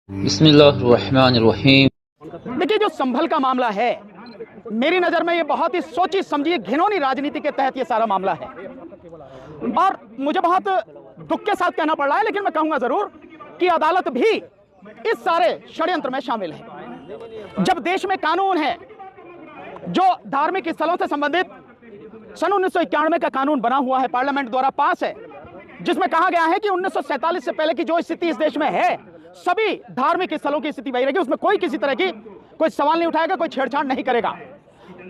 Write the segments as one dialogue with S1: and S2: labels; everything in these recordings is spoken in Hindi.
S1: बिस्मिल्लाहिर्रहमानिर्रहीम।
S2: देखिए, जो संभल का मामला है, मेरी नज़र में ये बहुत ही सोची समझी घिनौनी राजनीति के तहत ये सारा मामला है और मुझे बहुत दुख के साथ कहना पड़ रहा है, लेकिन मैं कहूंगा ज़रूर कि अदालत भी इस सारे षड्यंत्र में शामिल है। जब देश में कानून है, जो धार्मिक स्थलों से संबंधित सन 1991 का कानून बना हुआ है, पार्लियामेंट द्वारा पास है, जिसमें कहा गया है कि 1947 से पहले की जो स्थिति इस देश में है, सभी धार्मिक स्थलों की स्थिति वही रहेगी, उसमें कोई किसी तरह की कोई सवाल नहीं उठाएगा, कोई छेड़छाड़ नहीं करेगा।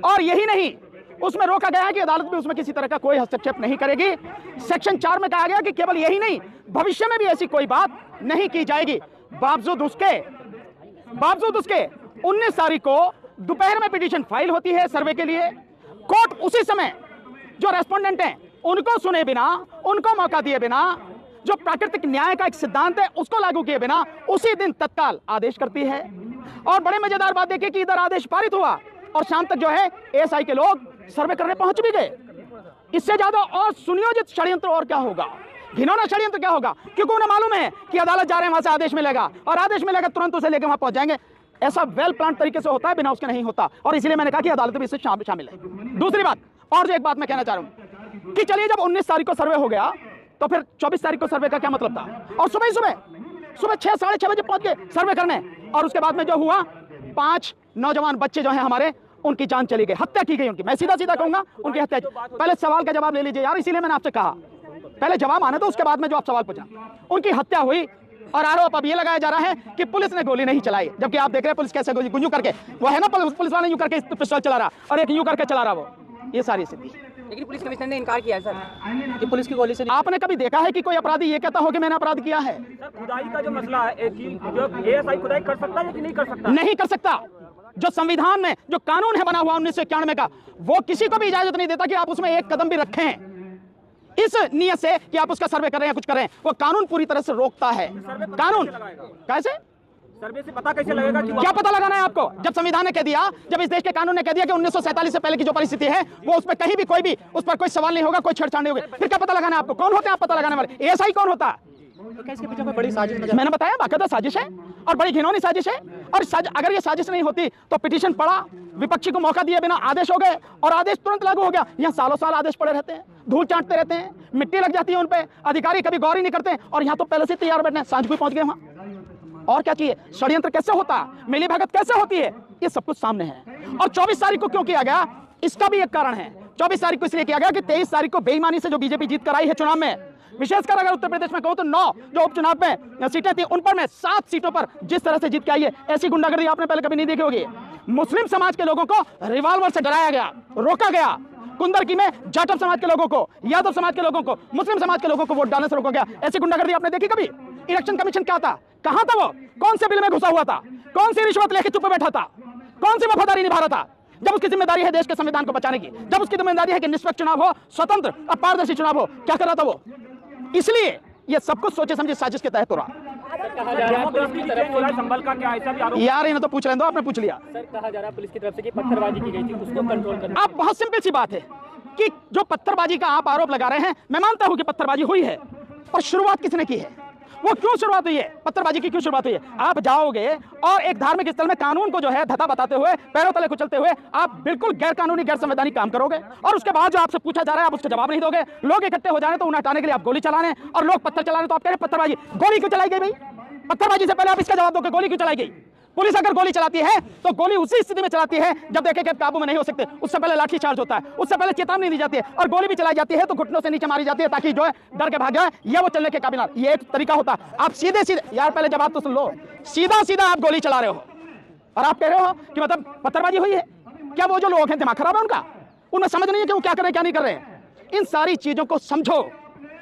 S2: और यही नहीं, उसमें रोका गया है कि अदालत भी उसमें किसी तरह का कोई हस्तक्षेप नहीं करेगी। सेक्शन 4 में कहा गया कि केवल यही नहीं, भविष्य में भी ऐसी कोई बात नहीं की जाएगी। बावजूद उसके 19 तारीख को दोपहर में पिटीशन फाइल होती है सर्वे के लिए। कोर्ट उसी समय जो रेस्पोंडेंट हैं उनको सुने बिना, उनको मौका दिए बिना, जो प्राकृतिक न्याय का एक सिद्धांत है उसको लागू किए बिना उसी दिन तत्काल आदेश करती है। और बड़े मजेदार बात देखिए कि इधर आदेश पारित हुआ और शाम तक जो है एएसआई के लोग सर्वे करने पहुंच भी गए। इससे ज्यादा और सुनियोजित षड्यंत्र और क्या होगा, घिनौना षड्यंत्र क्या होगा, क्योंकि उन्हें मालूम है कि अदालत जा रहे हैं, वहां से आदेश मिलेगा और आदेश मिलेगा तुरंत उसे लेकर वहां पहुंच जाएंगे। ऐसा वेल प्लान तरीके से होता है, बिना उसके नहीं होता, और इसलिए मैंने कहा कि अदालत भी इससे शामिल है। दूसरी बात, और जो एक बात मैं कहना चाह रहा हूं कि चलिए, जब 19 तारीख को सर्वे हो गया तो फिर 24 तारीख को सर्वे का क्या मतलब था? और सुबह 6 साढ़े 6 बजे पहुंच गए सर्वे करने, और उसके बाद में जो हुआ, 5 नौजवान बच्चे जो हैं हमारे, उनकी जान चली गई, हत्या की गई उनकी। मैं सीधा कहूंगा, उनकी हत्या। पहले सवाल का जवाब ले लीजिए यार, इसीलिए मैंने आपसे कहा पहले जवाब आने तो उसके बाद में जो आप सवाल पूछा। उनकी हत्या हुई और आरोप अब ये लगाया जा रहा है कि पुलिस ने गोली नहीं चलाई, जबकि आप देख रहे हैं पुलिस कैसे गुंजू करके, वो है ना पुलिस वाला यूं करके पिस्टल चला रहा और एक यूं करके चला रहा, वो ये सारी स्थिति।
S3: लेकिन पुलिस कमिश्नर ने इनकार किया है सर कि पुलिस की गोली से।
S2: आपने कभी देखा है कि कोई अपराधी ये कहता हो कि मैंने अपराध किया है?
S4: सर, खुदाई का जो मसला है कि जो एएसआई खुदाई कर सकता है कि नहीं कर सकता?
S2: नहीं कर सकता। जो संविधान में जो कानून है बना हुआ 1991 का, वो किसी को भी इजाजत नहीं देता कि आप उसमें एक कदम भी रखें इस नियत से कि आप उसका सर्वे कर रहे हैं, कुछ कर रहे हैं। वो कानून पूरी तरह से रोकता है। कानून कैसे
S4: सर्वे से पता कैसे लगेगा कि
S2: क्या पता लगाना है आपको? जब संविधान ने कह दिया, जब इस देश के कानून ने कह दिया कि 1947 से पहले की जो परिस्थिति है वो उस पर कहीं भी कोई भी उस पर कोई सवाल नहीं होगा, कोई छेड़छाड़ नहीं होगी, फिर क्या पता लगाना है आपको? कौन होते हैं आप पता लगाने वाले? एएसआई कौन होता है?
S3: तो इसके पीछे कोई बड़ी साजिश नजर?
S2: मैंने बताया, बाकायदा साजिश है और बड़ी घिनौनी साजिश है। और अगर ये साजिश नहीं होती तो पिटीशन पड़ा, विपक्षी को मौका दिए बिना आदेश हो गए और आदेश तुरंत लागू हो गया। यहाँ सालों साल आदेश पड़े रहते हैं, धूल चाटते रहते हैं, मिट्टी लग जाती है उन पे, अधिकारी कभी गौर ही नहीं करते, और यहाँ तो पहले से तैयार बैठे हैं, सांझ को पहुंच गए वहां। और क्या चाहिए? षड्यंत्र कैसे होता है, मिली भगत कैसे होती है, ये सब कुछ सामने है। और 24 तारीख को क्यों किया गया, इसका भी एक कारण है। 24 तारीख को इसलिए किया गया कि 23 तारीख को बेईमानी से जो बीजेपी जीत कर आई है चुनाव में, विशेषकर अगर उत्तर प्रदेश में कहूं तो 9 जो उपचुनाव में सीटें थी, उन पर में 7 सीटों पर जिस तरह से जीत के आई है, ऐसी गुंडागर्दी आपने पहले कभी नहीं देखी होगी। मुस्लिम समाज के लोगों को रिवॉल्वर से डराया गया, रोका गया। कुंदरकी में जाटव समाज के लोगों को, यादव समाज के लोगों को, मुस्लिम समाज के लोगों को वोट डालने से रोका गया। ऐसी गुंडागर्दी आपने देखी कभी? इलेक्शन कमीशन क्या था, कहां था वो? कौन से बिल में घुसा हुआ था? कौन सी रिश्वत लेके चुप बैठा था? कौन सी वफादारी निभा रहा था? जब उसकी जिम्मेदारी है देश के संविधान को बचाने की, जब उसकी जिम्मेदारी है कि निष्पक्ष चुनाव हो, स्वतंत्र और पारदर्शी चुनाव हो, क्या कर रहा था वो? इसलिए ये सब कुछ सोचे समझे साजिश के तहत हो रहा।
S4: संभल का क्या ऐसा भी आरोप?
S2: यार इन्हें तो पूछ रहे, आपने पूछ लिया।
S3: सर, कहा जा रहा है पुलिस की तरफ से कि पत्थरबाजी की गई थी, उसको कंट्रोल करना।
S2: अब बहुत सिंपल सी बात है कि जो पत्थरबाजी का आप आरोप लगा रहे हैं, मैं मानता हूं कि पत्थरबाजी हुई है, और शुरुआत किसने की है? वो क्यों शुरुआत हुई है? पत्थरबाजी की क्यों शुरुआत हुई है? आप जाओगे और एक धार्मिक स्थल में कानून को जो है धता बताते हुए, पैरों तले कुचलते हुए आप बिल्कुल गैर कानूनी, गैर संवैधानिक काम करोगे, और उसके बाद जो आपसे पूछा जा रहा है आप उसका जवाब नहीं दोगे। लोग इकट्ठे हो जाने तो उन्हें हटाने के लिए आप गोली चलाने, और लोग पत्थर चलाने तो आप कह रहे हैं पत्थरबाजी। गोली क्यों चलाई गई भाई? पत्थरबाजी से पहले आप इसका जवाब दो कि गोली क्यों चलाई गई? पुलिस अगर गोली चलाती है तो गोली उसी स्थिति में चलाती है जब देखे कि काबू में नहीं हो सकते, उससे पहले लाठी चार्ज होता है, उससे पहले चेतावनी दी जाती है, और गोली भी चलाई जाती है तो घुटनों से नीचे मारी जाती है ताकि जो है डर के भाग जाए या वो चलने के काबिल ना। ये एक तरीका होता है। आप सीधे यार पहले जवाब तो सुन लो, सीधा आप गोली चला रहे हो और आप कह रहे हो कि मतलब पत्थरबाजी हुई है। क्या वो जो लोग हैं दिमाग खराब है उनका? उन्हें समझ नहीं है कि वो क्या कर रहे हैं, क्या नहीं कर रहे हैं। इन सारी चीजों को समझो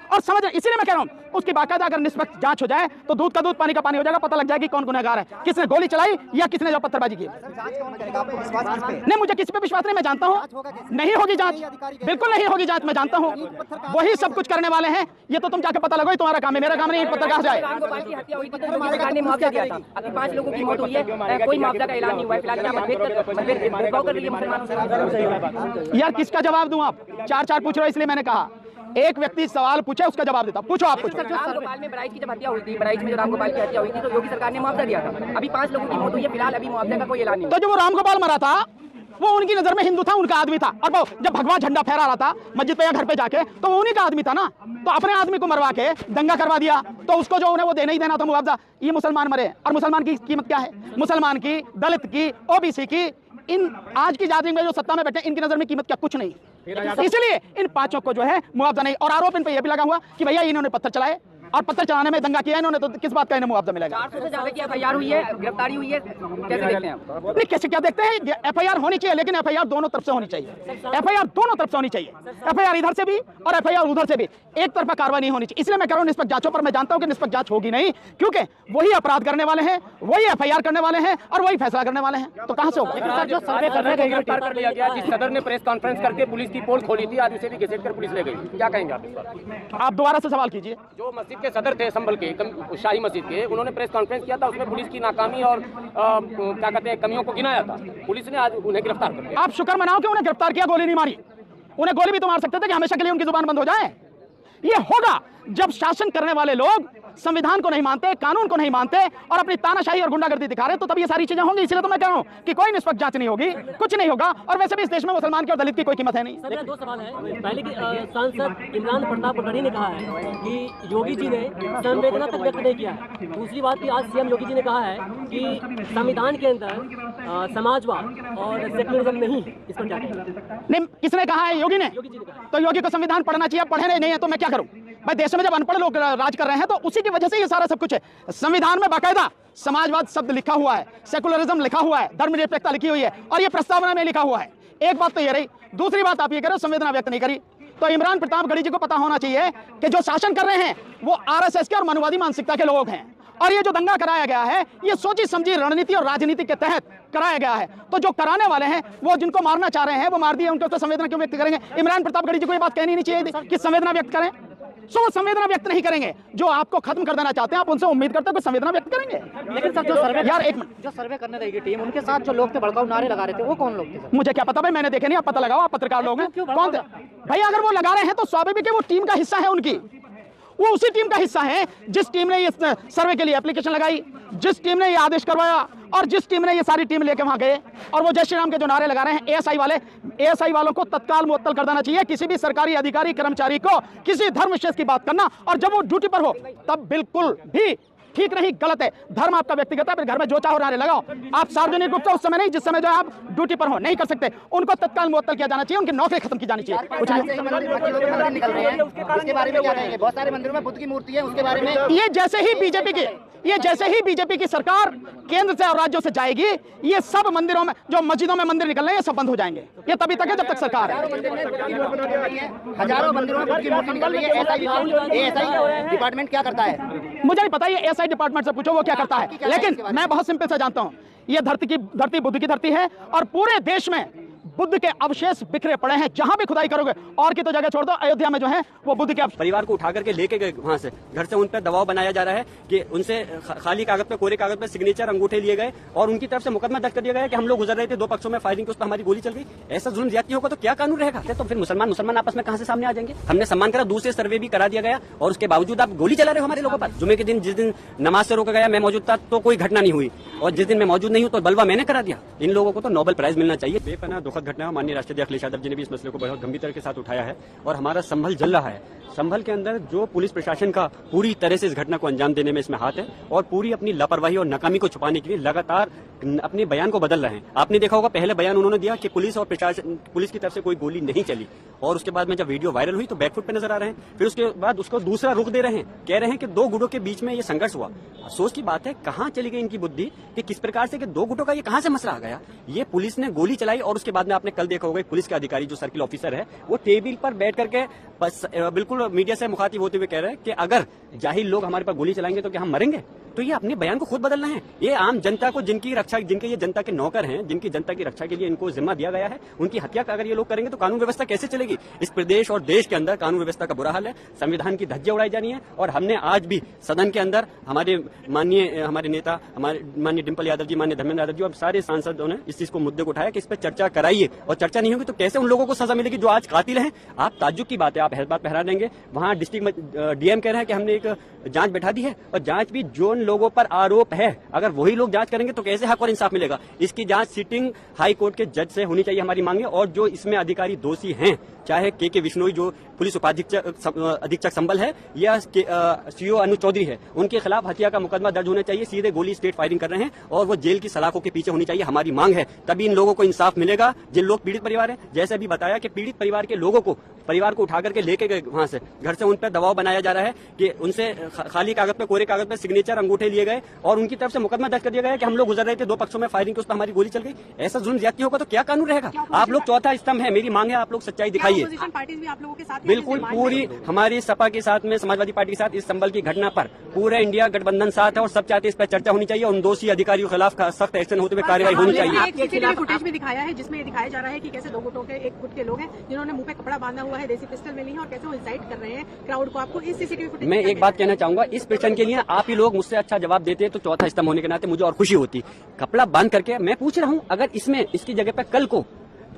S2: और समझ, इसीलिए मैं कह रहा हूं उसकी बाकायदा अगर निष्पक्ष जांच हो जाए तो दूध का दूध पानी का पानी हो जाएगा, पता लग जाएगी कौन गुनहगार है, किसने गोली चलाई या किसने जो पत्थरबाजी की। नहीं, मुझे किसी पे विश्वास नहीं, मैं जानता हूं नहीं होगी जांच, बिल्कुल नहीं होगी जांच, मैं जानता हूं वही सब कुछ करने वाले हैं। ये तो तुम जाके पता लगाओ, तुम्हारा काम है, मेरा काम नहीं। पत्रकार जाए,
S3: 5 लोगों की मौत हुई है, कोई मुआवजा का ऐलान नहीं हुआ है फिलहाल।
S2: यार किसका जवाब दूं? आप 4 पूछ रहे हो, इसलिए मैंने कहा एक व्यक्ति सवाल पूछे उसका जवाब देता। पूछो आप कुछ।
S3: रामगोपाल में बराइच की जब हत्या हुई थी, बराइच में जो रामगोपाल की हत्या हुई थी, तो योगी सरकार ने मुआवजा दिया था। अभी 5 लोगों की मौत हुई है, फिलहाल अभी मुआवजे का कोई ऐलान नहीं।
S2: तो जो वो रामगोपाल मरा था वो उनकी नजर में हिंदू था, उनका आदमी था। और वो जब भगवा झंडा फहरा रहा था मस्जिद पे या घर पे जाके, तो वो उन्हीं का आदमी था ना। तो अपने आदमी को मरवा के दंगा करवा दिया, तो उसको जो उन्हें वो देना ही देना था मुआवजा। ये मुसलमान मरे, और मुसलमान की कीमत क्या है? मुसलमान की, दलित की, ओबीसी की, इन आज की जाति में जो सत्ता में बैठे इनकी नजर में कीमत क्या? कुछ नहीं। इसलिए इन 5 को जो है मुआवजा नहीं। और आरोप इन पे यह भी लगा हुआ कि भैया इन्होंने पत्थर चलाए, और पत्थर चलाने में दंगा किया इन्होंने, तो किस बात का इन्हें मुआवजा मिलेगा?
S3: 400 से ज्यादा की एफआईआर हुई है, गिरफ्तारी हुई है, कैसे देखते हैं आप?
S2: नहीं, कैसे क्या देखते हैं? एफआईआर होनी चाहिए, लेकिन एफआईआर दोनों तरफ से होनी चाहिए। एफआईआर दोनों तरफ से होनी चाहिए, एफआईआर इधर से भी और एफआईआर उधर से भी। एक तरफा कार्रवाई नहीं होनी चाहिए। इसलिए मैं कह रहा हूं निष्पक्ष जांचों पर। मैं जानता हूं कि निष्पक्ष जांच होगी नहीं, क्योंकि वही अपराध करने वाले हैं, वही एफआईआर करने वाले हैं और वही फैसला करने वाले हैं। तो कहां से होगा?
S4: जो सर्वे करने का गिरफ्तार कर लिया गया, जिस सदर ने प्रेस कॉन्फ्रेंस करके पुलिस की पोल खोली थी, आज उसे भी घसीट कर पुलिस ले गई। क्या कहेंगे आप इस पर?
S2: आप दोबारा से सवाल कीजिए।
S4: जो मस्जिद के सदर थे संभल के, शाही मस्जिद के, उन्होंने प्रेस कॉन्फ्रेंस किया था, उसमें पुलिस की नाकामी और क्या कहते हैं कमियों को गिनाया था। पुलिस ने आज उन्हें गिरफ्तार कर लिया।
S2: आप शुक्र मनाओ कि उन्हें गिरफ्तार किया, गोली नहीं मारी। उन्हें गोली भी तो मार सकते थे कि हमेशा के लिए उनकी जुबान बंद हो जाए। ये होगा जब शासन करने वाले लोग संविधान को नहीं मानते, कानून को नहीं मानते और अपनी तानाशाही और गुंडागर्दी दिखा रहे, तो तब ये सारी चीजें होंगी। इसलिए तो मैं कह रहा हूं कि कोई निष्पक्ष जांच नहीं होगी, कुछ नहीं होगा। और वैसे भी इस देश में मुसलमान की और दलित की कोई कीमत है नहीं।
S1: सर, 2 सवाल है। पहले की सांसद इमरान प्रताप गढ़ी ने कहा है कि योगी जी ने संवेदना तक व्यक्त नहीं किया है। दूसरी बात की आज सीएम योगी जी ने कहा है कि संविधान के अंदर समाजवाद और सेक्युलरिज्म नहीं। इस पर क्या कहेंगे?
S2: नहीं, किसने कहा है? योगी ने। तो योगी को संविधान पढ़ना चाहिए, पढ़े नहीं है तो मैं क्या करूं? भाई, देश में जब अनपढ़ लोग राज कर रहे हैं तो उसी की वजह से ये सारा सब कुछ है। संविधान में बाकायदा समाजवाद शब्द लिखा हुआ है, सेकुलरिज्म लिखा हुआ है, धर्मनिरपेक्षता लिखी हुई है, और ये प्रस्तावना में लिखा हुआ है। एक बात तो ये रही। दूसरी बात आप ये कह रहे हो संवेदना व्यक्त नहीं करी, तो इमरान प्रताप गढ़ी जी को पता होना चाहिए कि जो शासन कर रहे हैं वो आरएसएस के और मनुवादी मानसिकता के लोग हैं। और ये जो दंगा कराया गया है ये सोची समझी रणनीति और राजनीति के तहत कराया गया है। तो जो कराने वाले हैं वो जिनको मारना चाह रहे हैं वो मार दिए, उनके ऊपर संवेदना क्यों व्यक्त करेंगे? इमरान प्रताप गढ़ी जी को ये बात कहनी नहीं चाहिए कि संवेदना व्यक्त करें। सो संवेदना व्यक्त नहीं करेंगे। जो आपको खत्म कर देना चाहते हैं आप उनसे उम्मीद करते हैं कुछ संवेदना व्यक्त करेंगे।
S1: लेकिन सर, जो सर्वे
S2: यार एक मिनट,
S1: जो सर्वे करने रहेगी टीम, उनके साथ जो लोग थे भड़काऊ नारे लगा रहे थे, वो कौन लोग थे?
S2: मुझे क्या पता भाई, मैंने देखे नहीं। आप पता लगाओ, आप पत्रकार लोग हैं, कौन थे भाई? अगर वो लगा रहे हैं तो स्वाभाविक है वो टीम का हिस्सा है उनकी। वो उसी टीम का हिस्सा है जिस टीम ने इस सर्वे के लिए एप्लीकेशन लगाई, जिस टीम ने ये आदेश करवाया और जिस टीम ने ये सारी टीम लेके वहां गए। और वो जय श्री राम के जो नारे लगा रहे हैं, एएसआई वालों को तत्काल मुअत्तल कर देना चाहिए। किसी भी सरकारी अधिकारी कर्मचारी को किसी धर्म विशेष की बात करना और जब वो ड्यूटी पर हो तब बिल्कुल भी ठीक नहीं, गलत है। धर्म आपका व्यक्तिगत है, फिर घर में जो चाहो नारे लगाओ। आप सार्वजनिक रूप से उस समय नहीं जिस समय जो आप ड्यूटी पर हो नहीं कर सकते। उनको तत्काल मुअत्तल किया जाना चाहिए, उनकी नौकरी खत्म की जानी चाहिए। कुछ नहीं।
S1: निकल रहे हैं, उसके बारे में क्या कहेंगे? बहुत सारे मंदिरों में बुद्ध की मूर्ति है, उसके बारे में
S2: ये जैसे ही बीजेपी की सरकार केंद्र से और राज्यों से जाएगी, ये सब मंदिरों में जो मस्जिदों में मंदिर निकल रहे हैं ये सब बंद हो जाएंगे। ये तभी तक है जब तक सरकार है।
S1: हजारों मंदिरों में बुद्ध की मूर्ति निकल रही है। एएसआई डिपार्टमेंट क्या करता है?
S2: मुझे नहीं पता, ये एएसआई डिपार्टमेंट से पूछो वो क्या करता है। लेकिन मैं बहुत सिंपल से जानता हूं, ये धरती बुद्ध की धरती है और पूरे देश में बुद्ध के अवशेष बिखरे पड़े हैं। जहां भी खुदाई करोगे, और की तो जगह छोड़ दो, अयोध्या में जो है वो बुद्ध के
S5: परिवार को उठा करके लेके गए वहां से, घर से उन पर दबाव बनाया जा रहा है कि उनसे खाली कागज पे, कोरे कागज पे सिग्नेचर अंगूठे लिए गए और उनकी तरफ से मुकदमा दर्ज कर दिया गया कि हम लोग गुजर रहे थे, 2 पक्षों में फायरिंग, उस पर हमारी गोली चल गई। ऐसा जुल्म ज्यादती होगा तो क्या कानून रहेगा? तो फिर मुसलमान आपस में कहां से सामने आ जाएंगे? हमने सम्मान करा, दूसरे सर्वे भी करा दिया गया और उसके बावजूद आप गोली चला रहे हो हमारे लोगों पर। जुमे के दिन जिस दिन नमाज से रोका गया, मैं मौजूद था तो कोई घटना नहीं हुई, और जिस दिन मैं मौजूद नहीं हूं तो बलवा मैंने करा दिया। इन लोगों को तो नोबेल प्राइज मिलना चाहिए। बेपनाह दुखद घटना। माननीय राष्ट्रपति अखिलेश यादव जी ने भी इस मसले को बहुत गंभीरता के साथ उठाया है और हमारा संभल जल रहा है। संभल के अंदर जो पुलिस प्रशासन का पूरी तरह से इस घटना को अंजाम देने में इसमें हाथ है और पूरी अपनी लापरवाही और नाकामी को छुपाने के लिए लगातार अपने बयान को बदल रहे हैं। आपने देखा होगा पहले बयान उन्होंने दिया कि पुलिस और प्रशासन, पुलिस की तरफ से कोई गोली नहीं चली, और उसके बाद में जब वीडियो वायरल हुई तो बैकफुट पे नजर आ रहे हैं। फिर उसके बाद उसको दूसरा रुख दे रहे हैं, कह रहे हैं कि 2 गुटों के बीच में ये संघर्ष हुआ। अफसोस की बात है कहां चली गई इनकी बुद्धि कि किस प्रकार से कि 2 गुटों का ये कहां से मसला आ गया। ये पुलिस ने गोली चलाई और उसके बाद में आपने कल देखा होगा पुलिस के अधिकारी जो सर्किल ऑफिसर है वो टेबल पर बैठ करके बिल्कुल मीडिया से मुखातिब होते हुए कह रहे हैं कि अगर जाहिल लोग हमारे पर गोली चलाएंगे तो क्या हम मरेंगे? तो ये अपने बयान को खुद बदलना है। ये आम जनता को जिनकी रक्षा, जिनके ये जनता के नौकर हैं, जिनकी जनता की रक्षा के लिए इनको जिम्मा दिया गया है, उनकी हत्या अगर ये लोग करेंगे तो कानून व्यवस्था कैसे चलेगी? इस प्रदेश और देश के अंदर कानून व्यवस्था का बुरा हाल है, संविधान की धज्जियां उड़ाई जा रही है। और हमने आज भी सदन के अंदर हमारे नेता, हमारे माननीय डिम्पल यादव जी, माननीय धर्मेंद्र यादव जी और सारे सांसदों ने इस चीज को मुद्दे को उठाया कि इस पर चर्चा कराइए, और चर्चा नहीं होगी तो कैसे उन लोगों को सजा मिलेगी जो आज कातिल हैं? आप ताज्जुब की बात है, आप बात पहरा देंगे। वहां डिस्ट्रिक्ट डीएम कह रहे हैं कि हमने एक जांच बैठा दी है, और जांच भी जो लोगों पर आरोप है अगर वही लोग जांच करेंगे तो कैसे हक और इंसाफ मिलेगा? इसकी जांच सिटिंग हाई कोर्ट के जज से होनी चाहिए, हमारी मांग है। और जो इसमें अधिकारी दोषी हैं, चाहे के विश्नोई जो पुलिस अधीक्षक संबल है या सीओ अनु चौधरी है, उनके खिलाफ हत्या का मुकदमा दर्ज होना चाहिए। सीधे गोली स्टेट फायरिंग कर रहे हैं और वो जेल की सलाखों के पीछे होनी चाहिए, हमारी मांग है। तभी इन लोगों को इंसाफ मिलेगा जिन लोग पीड़ित परिवार हैं। जैसे अभी बताया कि पीड़ित परिवार के लोगों को, परिवार को उठा करके लेके गए वहां से, घर से उन पर दबाव बनाया जा रहा है कि उनसे खाली कागज पे, कोरे कागज पे सिग्नेचर, अंगूठे लिए गए और उनकी तरफ से मुकदमा दर्ज कर दिया गया कि हम लोग गुजर रहे थे, दो पक्षों में फायरिंग की, उस पर हमारी गोली चल गई। ऐसा जुल्म ज्यादती होगा तो क्या कानून रहेगा? आप लोग चौथा स्तंभ है, मेरी मांग है आप लोग सच्चाई दिखाइए। बिल्कुल पूरी हमारी सपा के साथ में, समाजवादी पार्टी के साथ इस संबल की घटना पर पूरा इंडिया गठबंधन साथ है और सब चाहते हैं इस पर चर्चा होनी चाहिए और उन दोषी अधिकारियों के खिलाफ सख्त एक्शन होते हुए कार्रवाई होनी चाहिए।
S6: फुटेज में दिखाया है जिसमें ये दिखाया जा रहा है कि कैसे दो गुटों के, एक गुट के लोग हैं जिन्होंने मुंह पे कपड़ा बांधा हुआ है, देसी पिस्टल मिली है और कैसे वो इंसाइट कर रहे हैं क्राउड को। आपको इस सीसीटीवी फुटेज
S5: मैं एक बात कहना चाहूंगा, इस प्रश्न के लिए आप ही लोग मुझसे अच्छा जवाब देते तो चौथा स्तंभ होने के नाते मुझे और खुशी होती। कपड़ा बांध करके मैं पूछ रहा हूं, अगर इसमें इसकी जगह पर कल को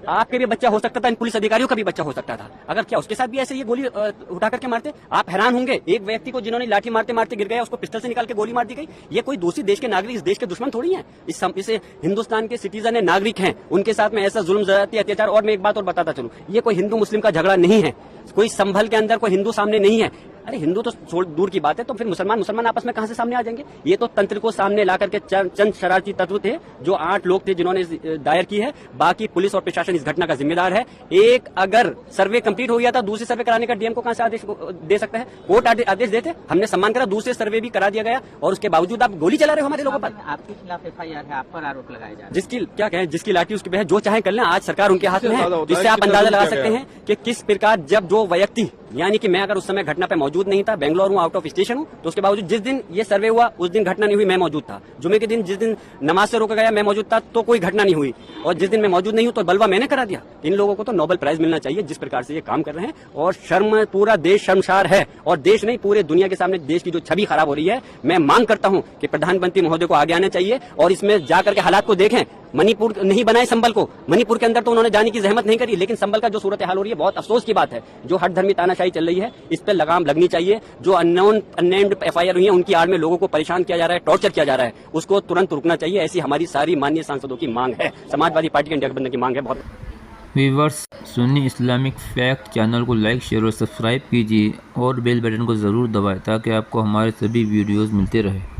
S5: आपके भी बच्चा हो सकता था, इन पुलिस अधिकारियों का भी बच्चा हो सकता था, अगर क्या उसके साथ भी ऐसे ये गोली उठा करके मारते? आप हैरान होंगे, एक व्यक्ति को जिन्होंने लाठी मारते मारते गिर गया, उसको पिस्टल से निकाल के गोली मार दी गई। ये कोई दूसरी देश के नागरिक इस देश के दुश्मन थोड़ी है, इसे हिंदुस्तान के सिटीजन है, नागरिक हैं, उनके साथ में ऐसा जुल्म ज्यादती, अत्याचार। और मैं एक बात और बताता चलूं, ये कोई हिंदू मुस्लिम का झगड़ा नहीं है, कोई संभल के अंदर कोई हिंदू सामने नहीं है। अरे हिंदू तो दूर की बात है, तो फिर मुसलमान आपस में कहां से सामने आ जाएंगे? ये तो तंत्र को सामने ला करके चंद शरारती तत्व थे, जो 8 लोग थे जिन्होंने दायर की है। बाकी पुलिस और प्रशासन इस घटना का जिम्मेदार है। एक अगर सर्वे कंप्लीट हो गया था, दूसरे सर्वे कराने का डीएम को कहां से आदेश दे सकता है? कोर्ट आदेश देते, हमने सम्मान करा, दूसरे सर्वे भी करा दिया गया और उसके बावजूद आप गोली चला रहे हो हमारे लोगों पर।
S3: आपके खिलाफ एफआईआर है, आप पर आरोप लगाया जा रहा है।
S5: जिसकी क्या कहें, जिसकी लाठी उसकी बहस, जो चाहे कर लें, आज सरकार उनके हाथ में है। जिससे आप अंदाजा लगा सकते हैं कि किस प्रकार, जब जो व्यक्ति, यानी कि मैं अगर उस समय घटना पे मौजूद नहीं था, बेंगलोर हूं, आउट ऑफ स्टेशन हूं, तो उसके बावजूद जिस दिन ये सर्वे हुआ उस दिन घटना नहीं हुई, मैं मौजूद था। जुमे के दिन जिस दिन नमाज से रोका गया मैं मौजूद था, तो कोई घटना नहीं हुई। और जिस दिन मैं मौजूद नहीं हूं तो बलवा मैंने करा दिया। इन लोगों को तो नोबेल प्राइज मिलना चाहिए जिस प्रकार से ये काम कर रहे हैं। और शर्म, पूरा देश शर्मसार है, और देश नहीं पूरे दुनिया के सामने देश की जो छवि खराब हो रही है। मैं मांग करता हूं कि प्रधानमंत्री महोदय को आगे आना चाहिए और इसमें जाकर के हालात को देखें। मणिपुर नहीं बनाए संबल को, मणिपुर के अंदर तो उन्होंने जाने की जहमत नहीं करी, लेकिन संबल का जो सूरत हाल हो रही है, बहुत अफसोस की बात है। जो हट धर्मी तानाशाही चल रही है, इस पर लगाम लगनी चाहिए। जो अननेम्ड एफआईआर हुई है, उनकी आड़ में लोगों को परेशान किया जा रहा है, टॉर्चर किया जा रहा है, उसको तुरंत रुकना चाहिए। ऐसी हमारी सारी माननीय सांसदों की मांग है, समाजवादी पार्टी के इंडिया गठबंधन की मांग है। बहुत
S7: viewers, Sunni Islamic fact channel को लाइक, शेयर और सब्सक्राइब कीजिए और बेल बटन को ज़रूर दबाएं ताकि आपको हमारे सभी वीडियोस मिलते रहे।